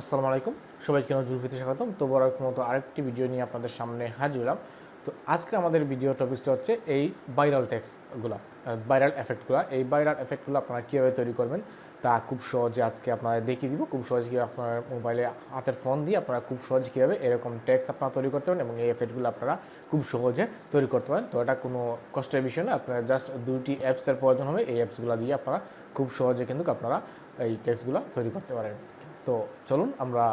আসসালামু আলাইকুম, সবাইকে নজরুল ফিতে স্বাগতম। তো বড় মতো আরেকটি ভিডিও নিয়ে আপনাদের সামনে হাজির হলাম। তো আজকে আমাদের ভিডিও টপিকসটা হচ্ছে এই ভাইরাল টেক্সটগুলো, ভাইরাল এফেক্টগুলো। এই ভাইরাল এফেক্টগুলো আপনারা কীভাবে তৈরি করবেন তা খুব সহজে আজকে আপনারা দেখিয়ে দিব। খুব সহজে কীভাবে আপনার মোবাইলে হাতের ফোন দিয়ে আপনারা খুব সহজে কীভাবে এরকম টেক্সট আপনারা তৈরি করতে পারেন এবং এই এফেক্টগুলো আপনারা খুব সহজে তৈরি করতে পারেন। তো এটা কোনো কষ্টের বিষয় না, আপনারা জাস্ট দুইটি অ্যাপসের প্রয়োজন হবে। এই অ্যাপসগুলো দিয়ে আপনারা খুব সহজে কিন্তু আপনারা এই টেক্সটগুলো তৈরি করতে পারেন। তো চলুন আমরা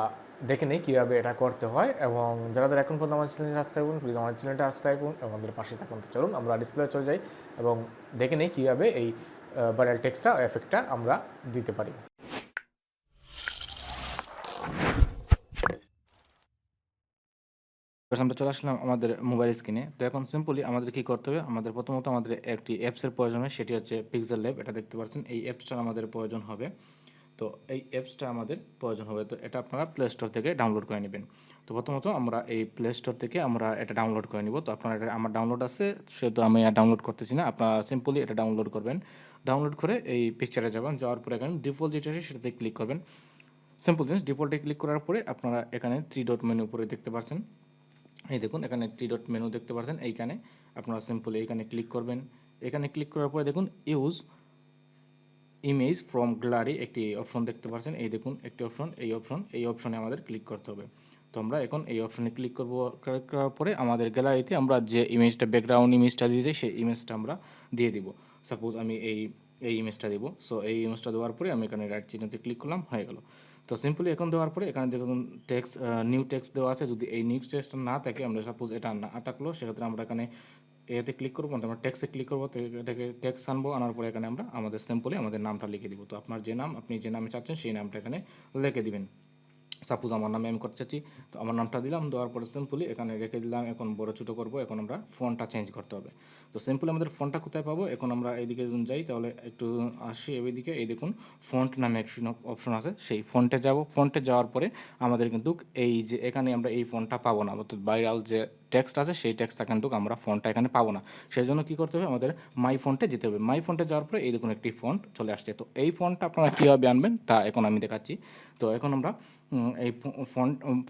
দেখে নেই কীভাবে এটা করতে হয়, এবং যারা যারা এখন পর্যন্ত আমার চ্যানেলটি সাবস্ক্রাইব করুন, প্লিজ আমার চ্যানেলটা সাবস্ক্রাইব করুন এবং আমাদের পাশে থাকুন। তো চলুন আমরা ডিসপ্লে চলে যাই এবং দেখে নেই কীভাবে এই ভাইরাল টেক্সটটা এফেক্টটা আমরা দিতে পারি। আমরা চলে আসলাম আমাদের মোবাইল স্ক্রিনে। তো এখন সিম্পলি আমাদের কি করতে হবে, আমাদের প্রথমত আমাদের একটি অ্যাপসের প্রয়োজন হয়, সেটি হচ্ছে পিক্সেল ল্যাব। এটা দেখতে পাচ্ছেন, এই অ্যাপসটা আমাদের প্রয়োজন হবে। তো এই অ্যাপসটা আমাদের প্রয়োজন হবে, তো এটা আপনারা প্লে স্টোর থেকে ডাউনলোড করে নেবেন। তো প্রথমত আমরা এই প্লে স্টোর থেকে আমরা এটা ডাউনলোড করে নিব। তো আপনারা এটা আমার ডাউনলোড আছে, সেহেতু আমি আর ডাউনলোড করতেছি না। আপনারা সিম্পলি এটা ডাউনলোড করবেন। ডাউনলোড করে এই পিকচারে যাবেন, যাওয়ার পরে এখানে ডিফল্ট যেটা আছে সেটাতে ক্লিক করবেন। সিম্পল জিনিস, ডিফল্টে ক্লিক করার পরে আপনারা এখানে 3 ডট মেনু উপরে দেখতে পাচ্ছেন। এই দেখুন এখানে 3 ডট মেনু দেখতে পাচ্ছেন। এইখানে আপনারা সিম্পলি এখানে ক্লিক করবেন। এখানে ক্লিক করার পরে দেখুন ইউজ ইমেজ ফ্রম গ্যালারি একটি অপশন দেখতে পাচ্ছেন। এই দেখুন একটি অপশন, এই অপশনে আমাদের ক্লিক করতে হবে। তো আমরা এখন এই অপশনে ক্লিক করব। ক্লিক করার পরে আমাদের গ্যালারিতে আমরা যে ইমেজটা, ব্যাকগ্রাউন্ড ইমেজটা দিয়ে যাই, সেই ইমেজটা আমরা দিয়ে দিব। সাপোজ আমি এই ইমেজটা দিব। সো এই ইমেজটা দেওয়ার পরে আমি এখানে রাইট চিহ্নতে ক্লিক করলাম, হয়ে গেল। তো সিম্পলি এখন দেওয়ার পরে এখানে দেখুন টেক্সট, নিউ টেক্সট দেওয়া আছে। যদি এই নিউ টেক্সটটা না থাকে, আমরা সাপোজ এটা না থাকলো, সেক্ষেত্রে আমরা এখানে এতে ক্লিক করবো, আমরা টেক্সটে ক্লিক করবো। তো এটাকে টেক্সট আনবো, আনার পরে এখানে আমরা আমাদের সিম্পলি আমাদের নামটা লিখে দিব। তো আপনার যে নাম, আপনি যে নামে চাচ্ছেন সেই নামটা এখানে লিখে দিবেন। সাপোজ আমার নামে আমি করতে চাচ্ছি, তো আমার নামটা দিলাম। দেওয়ার পরে সিম্পলি এখানে রেখে দিলাম। এখন বড় ছোটো করবো, এখন আমরা ফন্টটা চেঞ্জ করতে হবে। তো সিম্পলি আমাদের ফন্টটা কোথায় পাবো, এখন আমরা এইদিকে যখন যাই তাহলে একটু আসি এইদিকে। এই দেখুন ফন্ট নামে একটি অপশন আছে, সেই ফন্টে যাব। ফন্টে যাওয়ার পরে আমাদের কিন্তু এই যে এখানে আমরা এই ফন্টটা পাবো না, অর্থাৎ ভাইরাল যে টেক্সট আছে সেই টেক্সটটা কিন্তু আমরা ফন্টটা এখানে পাবো না। সেই জন্য কী করতে হবে, আমাদের মাই ফন্টে যেতে হবে। মাই ফন্টে যাওয়ার পরে এই দেখুন একটি ফন্ট চলে আসছে। তো এই ফন্টটা আপনারা কীভাবে আনবেন তা এখন আমি দেখাচ্ছি। তো এখন আমরা এই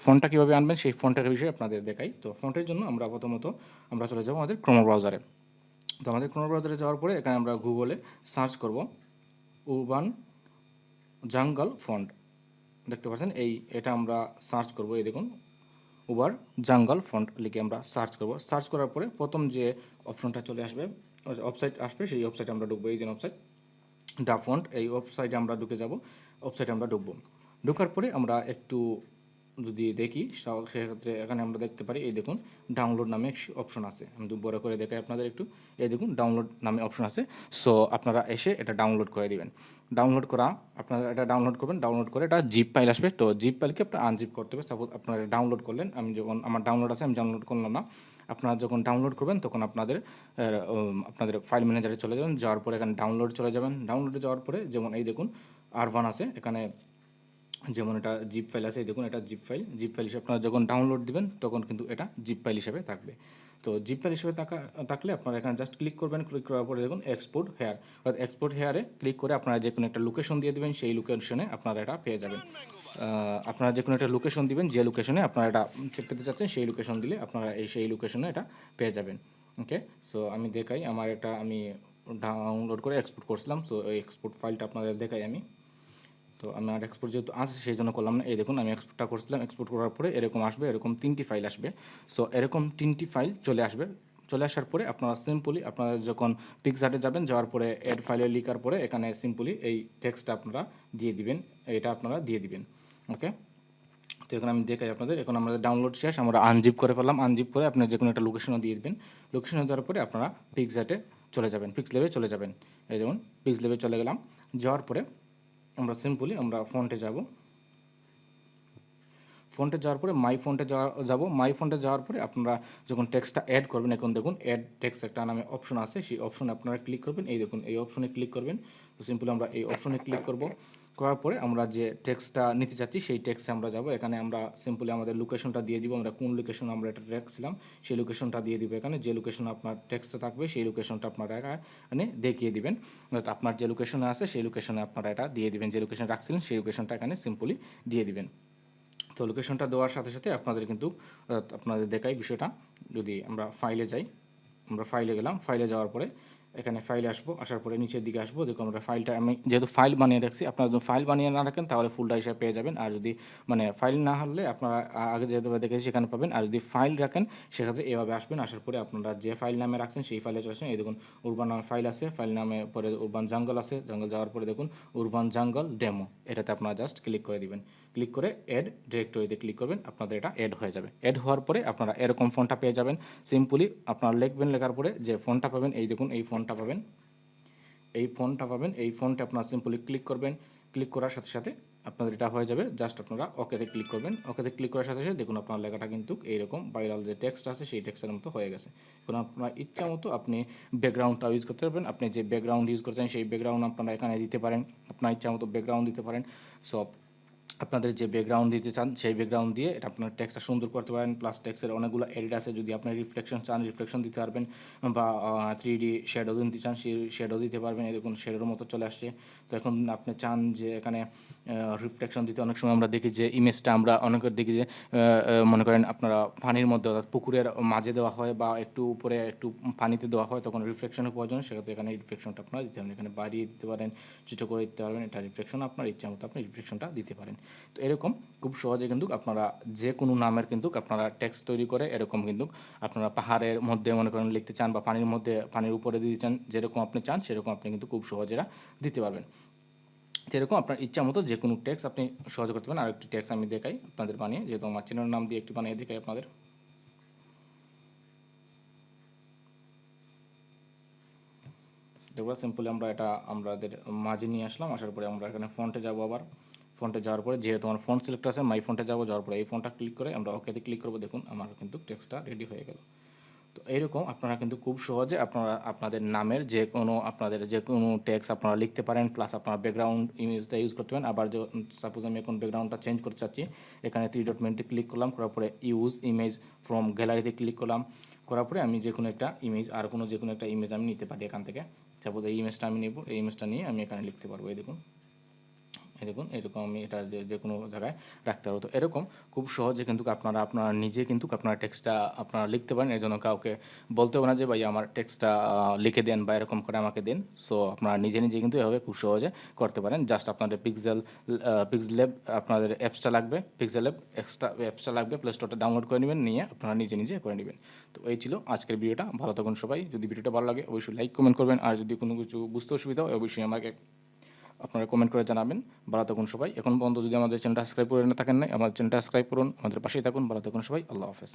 ফন্টটা কীভাবে আনবেন সেই ফন্টের বিষয়ে আপনাদের দেখাই। তো ফন্টের জন্য আমরা প্রথমত আমরা চলে যাবো আমাদের ক্রোম ব্রাউজারে। তো আমাদের ক্রোম ব্রাউজারে যাওয়ার পরে এখানে আমরা গুগলে সার্চ করব উরবান জাঙ্গল ফন্ট। দেখতে পাচ্ছেন এটা আমরা সার্চ করব। এই দেখুন উবার জাঙ্গল ফন্ট লিখে আমরা সার্চ করব। সার্চ করার পরে প্রথম যে অপশনটা চলে আসবে, ওয়েবসাইট আসবে, সেই ওয়েবসাইটে আমরা ঢুকবো। এই যে ওয়েবসাইট ডা ফন্ট, এই ওয়েবসাইটে আমরা ঢুকে যাব। ওয়েবসাইটে আমরা ঢুকবো। ঢোকার পরে আমরা একটু যদি দেখি, সেক্ষেত্রে এখানে আমরা দেখতে পারি, এই দেখুন ডাউনলোড নামে অপশন আছে। আমি বড় করে দেখাই আপনাদের একটু। এই দেখুন ডাউনলোড নামে অপশন আছে। সো আপনারা এসে এটা ডাউনলোড করে দিবেন। ডাউনলোড করা, আপনারা এটা ডাউনলোড করবেন। ডাউনলোড করে এটা জিপ ফাইল আসবে। তো জিপ ফাইলকে আপনার আনজিপ করতে হবে। সাপোজ আপনারা ডাউনলোড করলেন, আমি যখন আমার ডাউনলোড আছে আমি ডাউনলোড করলাম না। আপনারা যখন ডাউনলোড করবেন তখন আপনাদের ফাইল ম্যানেজারে চলে যাবেন। যাওয়ার পরে এখানে ডাউনলোড চলে যাবেন। ডাউনলোডে যাওয়ার পরে যেমন এই দেখুন আরবান আছে এখানে, যেমন এটা জিপ ফাইল আছে। এই দেখুন এটা জিপ ফাইল হিসেবে আপনারা যখন ডাউনলোড দিবেন তখন কিন্তু এটা জিপ ফাইল হিসেবে থাকবে। তো জিপ ফাইল হিসেবে থাকলে আপনারা এখানে জাস্ট ক্লিক করবেন। ক্লিক করার পরে দেখুন এক্সপোর্ট হেয়ার, এক্সপোর্ট হেয়ারে ক্লিক করে আপনারা যে কোনো একটা লোকেশন দিয়ে দেবেন, সেই লোকেশনে আপনারা এটা পেয়ে যাবেন। আপনারা যে কোনো একটা লোকেশন দিবেন, যে লোকেশনে আপনারা এটা পেতে চাচ্ছেন সেই লোকেশন দিলে আপনারা সেই লোকেশনে এটা পেয়ে যাবেন। ওকে, সো আমি দেখাই, আমার এটা আমি ডাউনলোড করে এক্সপোর্ট করছিলাম। সো এই এক্সপোর্ট ফাইলটা আপনাদের দেখাই আমি। তো আমার এক্সপোর্ট যেহেতু আসে সেই জন্য করলাম না। এই দেখুন আমি এক্সপোর্টটা করছিলাম। এক্সপোর্ট করার পরে এরকম আসবে, এরকম 3টি ফাইল আসবে। সো এরকম 3টি ফাইল চলে আসবে। চলে আসার পরে আপনারা সিম্পলি আপনারা যখন পিক্সার্টে যাবেন, যাওয়ার পরে অ্যাড ফাইলে লিখার পরে এখানে সিম্পলি এই টেক্সটটা আপনারা দিয়ে দিবেন। এটা আপনারা দিয়ে দিবেন। ওকে, তো এখন আমি দেখাই আপনাদের। এখন আমাদের ডাউনলোড শেষ, আমরা আনজিপ করে ফেললাম। আনজিপ করে আপনার যে কোনো একটা লোকেশনও দিয়ে দিবেন। লোকেশনে দেওয়ার পরে আপনারা পিক্সার্টে চলে যাবেন, পিক্স ল্যাবে চলে যাবেন। এই যেমন পিক্স ল্যাবে চলে গেলাম। যাওয়ার পরে আমরা সিম্পলি আমরা ফন্টে যাব। ফন্টে যাওয়ার পরে মাই ফন্টে যাব। মাই ফন্টে যাওয়ার পরে আপনারা যখন টেক্সটটা অ্যাড করবেন, এখন দেখুন অ্যাড টেক্সট একটা নামে অপশন আছে, সেই অপশনে আপনারা ক্লিক করবেন। এই দেখুন এই অপশনে ক্লিক করবেন। তো সিম্পলি আমরা এই অপশনে ক্লিক করব। করার পরে আমরা যে টেক্সটটা নিতে চাচ্ছি সেই টেক্সটে আমরা যাব। এখানে আমরা সিম্পলি আমাদের লোকেশনটা দিয়ে দিব। আমরা কোন লোকেশন আমরা এটা রাখছিলাম সেই লোকেশনটা দিয়ে দিব। এখানে যে লোকেশন আপনার টেক্সটটা থাকবে সেই লোকেশনটা আপনারা এখানে দেখিয়ে দিবেন। আপনার যে লোকেশনে আছে সেই লোকেশনে আপনারা এটা দিয়ে দিবেন। যে লোকেশন রাখছিলেন সেই লোকেশনটা এখানে সিম্পলি দিয়ে দিবেন। তো লোকেশনটা দেওয়ার সাথে সাথে আপনাদের কিন্তু আপনাদের দেখাই বিষয়টা। যদি আমরা ফাইলে যাই, আমরা ফাইলে গেলাম, ফাইলে যাওয়ার পরে এখানে ফাইলে আসবো, আসার পরে নিচের দিকে আসবো, দেখুন আমরা ফাইলটা, আমি যেহেতু ফাইল বানিয়ে রাখছি, আপনারা যদি ফাইল বানিয়ে না রাখেন তাহলে ফুলটা হিসাবে পেয়ে যাবেন। আর যদি মানে ফাইল না হলে আপনারা আগে যেহেতু দেখেছি সেখানে পাবেন। আর যদি ফাইল রাখেন সেক্ষেত্রে এভাবে আসবেন, আসার পরে আপনারা যে ফাইল নামে রাখছেন সেই ফাইলে চলে আসেন। এই দেখুন উরবান নামে ফাইল আছে, ফাইল নামে পরে উরবান জঙ্গল আছে, জঙ্গল যাওয়ার পরে দেখুন উরবান জঙ্গল ডেমো, এটাতে আপনারা জাস্ট ক্লিক করে দিবেন। ক্লিক করে অ্যাড ডিরেক্টরিতে ক্লিক করবেন, আপনাদের এটা অ্যাড হয়ে যাবে। অ্যাড হওয়ার পরে আপনারা এরকম ফোনটা পেয়ে যাবেন। সিম্পলি আপনারা লিখবেন, লেখার পরে যে ফোনটা পাবেন, এই দেখুন এই ফোনটা পাবেন, এই ফোনটা পাবেন। এই ফোনটা আপনারা সিম্পলি ক্লিক করবেন। ক্লিক করার সাথে সাথে আপনাদের এটা হয়ে যাবে। জাস্ট আপনারা ওকেতে ক্লিক করবেন। ওকেতে ক্লিক করার সাথে সাথে দেখুন আপনার লেখাটা কিন্তু এইরকম ভাইরাল যে টেক্সট আছে সেই টেক্সটের মতো হয়ে গেছে। এখন আপনার ইচ্ছা মতো আপনি ব্যাকগ্রাউন্ডটা ইউজ করতে পারবেন। আপনি যে ব্যাকগ্রাউন্ড ইউজ করতে চান সেই ব্যাকগ্রাউন্ড আপনারা এখানে দিতে পারেন, আপনার ইচ্ছা মতো ব্যাকগ্রাউন্ড দিতে পারেন। সব আপনাদের যে ব্যাকগ্রাউন্ড দিতে চান সেই ব্যাকগ্রাউন্ড দিয়ে এটা আপনার টেক্সটটা সুন্দর করতে পারেন। প্লাস টেক্সটের অনেকগুলো এডিট আছে, যদি আপনি রিফ্লেকশন চান রিফ্লেকশন দিতে পারবেন, বা 3D শ্যাডো দিতে চান সেই শ্যাডো দিতে পারবেন। এই দেখুন শ্যাডোর মতো চলে আসছে। তো এখন আপনি চান যে এখানে রিফ্লেকশন দিতে, অনেক সময় আমরা দেখি যে ইমেজটা আমরা অনেকের দেখি যে মনে করেন আপনারা পানির মধ্যে অর্থাৎ পুকুরের মাঝে দেওয়া হয় বা একটু উপরে একটু পানিতে দেওয়া হয়, তখন রিফ্লেকশনের প্রয়োজন, সেক্ষেত্রে এখানে রিফ্লেকশনটা আপনারা দিতে পারেন। এখানে বাড়িয়ে দিতে পারেন, ছোটো করে দিতে পারবেন, এটা রিফ্লেকশন আপনার ইচ্ছা মতো আপনি রিফ্লেকশনটা দিতে পারেন। তো এরকম খুব সহজে কিন্তু আপনারা যে কোনো নামের কিন্তু আপনারা টেক্সট তৈরি করে এরকম কিন্তু আপনারা পাহাড়ের মধ্যে মনে করেন লিখতে চান, বা পানির মধ্যে পানির উপরে দিতে চান, যেরকম আপনি চান সেরকম আপনি কিন্তু খুব সহজে দিতে পারবেন। এরকম আপনার ইচ্ছা মতো যে কোনো টেক্সট আপনি সহজে করতে পারেন। আর একটি টেক্সট আমি দেখাই আপনাদের বানিয়ে, যেহেতু আমার চ্যানেলের নাম দিয়ে একটি বানিয়ে দেখাই আপনাদের। দেখবো সিম্পলি আমরা এটা আমাদের মাঝে নিয়ে আসলাম, আসার পরে আমরা এখানে ফন্টে যাবো। আবার ফন্টে যাওয়ার পরে যেহেতু আমার ফন্ট সিলেক্ট আছে, মাই ফন্টে যাবো, যাওয়ার পরে এই ফোনটা ক্লিক করে আমরা ওকেতে ক্লিক করবো। দেখুন আমার কিন্তু টেক্সটটা রেডি হয়ে গেল। তো এইরকম আপনারা কিন্তু খুব সহজে আপনারা আপনাদের নামের যে কোনো আপনাদের যে কোনো টেক্সট আপনারা লিখতে পারেন, প্লাস আপনারা ব্যাকগ্রাউন্ড ইমেজটা ইউজ করতে পারেন। আবার সাপোজ আমি এখন ব্যাকগ্রাউন্ডটা চেঞ্জ করতে চাচ্ছি, এখানে 3 ডট মেনুতে ক্লিক করলাম, করার পরে ইউজ ইমেজ ফ্রম গ্যালারিতে ক্লিক করলাম, করার পরে আমি যে কোনো একটা ইমেজ আর কোনো যে কোনো একটা ইমেজ আমি নিতে পারি এখান থেকে। সাপোজ এই ইমেজটা আমি নেব, এই ইমেজটা নিয়ে আমি এখানে লিখতে পারবো। এই দেখুন দেখুন এরকম আমি এটা যে কোনো জায়গায় রাখতে পারবো। তো এরকম খুব সহজে কিন্তু আপনারা নিজে কিন্তু আপনার টেক্সটটা আপনারা লিখতে পারেন। এর জন্য কাউকে বলতে হবে না যে ভাই আমার টেক্সটটা লিখে দেন বা এরকম করে আমাকে দেন। সো আপনারা নিজে নিজে কিন্তু এভাবে খুব সহজে করতে পারেন। জাস্ট আপনাদের পিক্সেল ল্যাব আপনাদের অ্যাপসটা লাগবে, পিক্সেল ল্যাব এক্সট্রা অ্যাপসটা লাগবে, প্লে স্টোরটা ডাউনলোড করে নেবেন, নিয়ে আপনারা নিজে নিজে করে নেবেন। তো এই ছিল আজকের ভিডিওটা। ভালো থাকুন সবাই। যদি ভিডিওটা ভালো লাগে অবশ্যই লাইক কমেন্ট করবেন, আর যদি কোনো কিছু বুঝতে অসুবিধা হয় অবশ্যই আমাকে আপনারা কমেন্ট করে জানাবেন। ভালো থাকুন সবাই। এখন পর্যন্ত যদি আমাদের চ্যানেলটা সাবস্ক্রাইব করে না থাকেন, আমার চ্যানেলটা সাবস্ক্রাইব করুন, আমাদের পাশেই থাকুন। ভালো থাকুন সবাই। আল্লাহ হাফেজ।